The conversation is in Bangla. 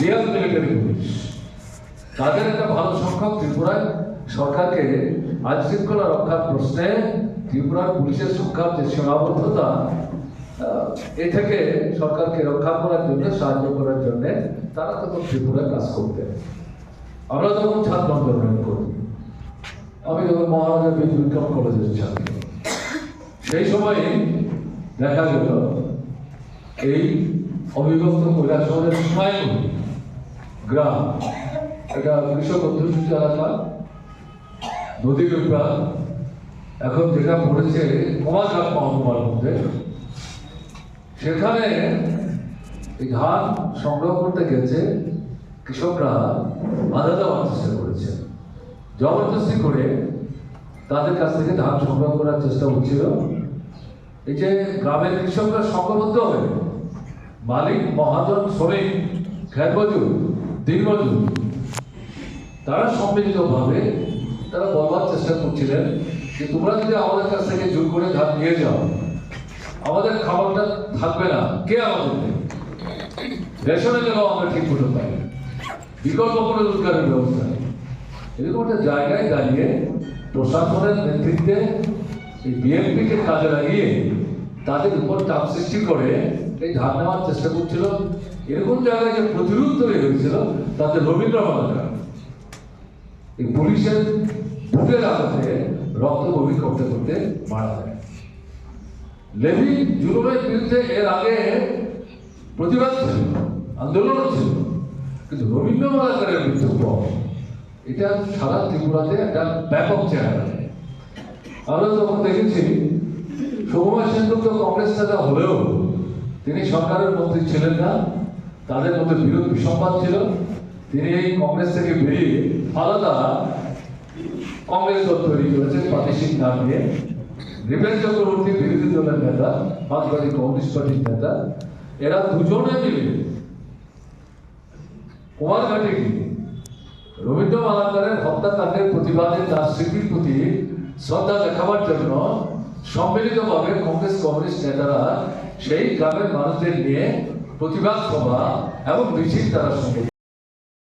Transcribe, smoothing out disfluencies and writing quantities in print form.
রিয়াল মিলিটারি পুলিশ, তাদের একটা ভালো সংখ্যক ত্রিপুরায় সরকারকে আইন শৃঙ্খলা রক্ষার প্রশ্নে ত্রিপুরার পুলিশের সংখ্যার যে সীমাবদ্ধতা, এ থেকে সরকারকে রক্ষা করার জন্য, সাহায্য করার জন্য তারা তখন ত্রিপুরায় কাজ করতে। আমরা যখন ছাত্র আন্দোলন করি, আমি যখন মহারাজা বিক্রম কলেজের ছাত্র, সেই সময় দেখা গেল এই অবিভক্ত কৈলাসহরের সোনাইমুড়ি গ্রাম, এটা কৃষক অধ্যুষিত এলাকা, নদী পিঁপড়া, এখন যেটা পড়েছে কুমারঘাট মহকুমার মধ্যে, সেখানে এই ধান সংগ্রহ করতে গেছে কৃষকরা বাধা দেওয়ার চেষ্টা করেছে। জবরদস্তি করে তাদের কাছ থেকে ধান সংগ্রহ করার চেষ্টা হচ্ছিল। এই যে গ্রামের কৃষকরা সংঘবদ্ধ হয়ে মালিক, মহাজন, শ্রমিক, খ্যাত মজুর, দিন মজুর, তারা সম্মিলিতভাবে তারা বলবার চেষ্টা করছিলেন যে তোমরা যদি আমাদের কাছ থেকে জোর করে ধান নিয়ে যাও, আমাদের খাবারটা থাকবে না, কে আমাদের রেশনে গেলেও আমরা ঠিক মতো পাই, বিকল্প করে রোজগারের ব্যবস্থা নেই। এরকম একটা জায়গায় দাঁড়িয়ে প্রশাসনের নেতৃত্বে এই বিএনপিকে কাজে লাগিয়ে তাদের উপর চাপ সৃষ্টি করে এই ধান নেওয়ার চেষ্টা করছিল। এরকম জায়গায় যে প্রতিরোধ তৈরি হয়েছিল তাতে রবীন্দ্র মালাকার এই পুলিশের বুকের আঘাতে রক্ত বমি করতে করতে মারা যায়। লেভি জুলুমের বিরুদ্ধে এর আগে প্রতিবাদ ছিল, আন্দোলনও ছিল, কিন্তু রবীন্দ্র মালাকারের মৃত্যুর পর এটা সারা ত্রিপুরাতে একটা ব্যাপক চেহারা। আমরা তখন দেখেছি সুকুমার সেনগুপ্ত কংগ্রেস নেতা হলেও তিনি সরকারের মন্ত্রী ছিলেন না, তাদের মধ্যে বিরোধ বিসম্বাদ ছিল। তিনি এই কংগ্রেস থেকে বেরিয়ে আলাদা কংগ্রেস দল তৈরি করেছেন প্রাদেশিক নাম নিয়ে। নৃপেন চক্রবর্তী বিরোধী দলের নেতা, মার্ক্সবাদী কমিউনিস্ট পার্টির নেতা, এরা দুজনে মিলে কুমারঘাটে গিয়ে রবীন্দ্র মালাকারের হত্যাকাণ্ডের প্রতিবাদে তার স্মৃতির প্রতি শ্রদ্ধা দেখাবার জন্য সম্মিলিতভাবে কংগ্রেস কমিউনিস্ট নেতারা সেই গ্রামের মানুষদের নিয়ে প্রতিবাদ সভা এবং মিছিল তারা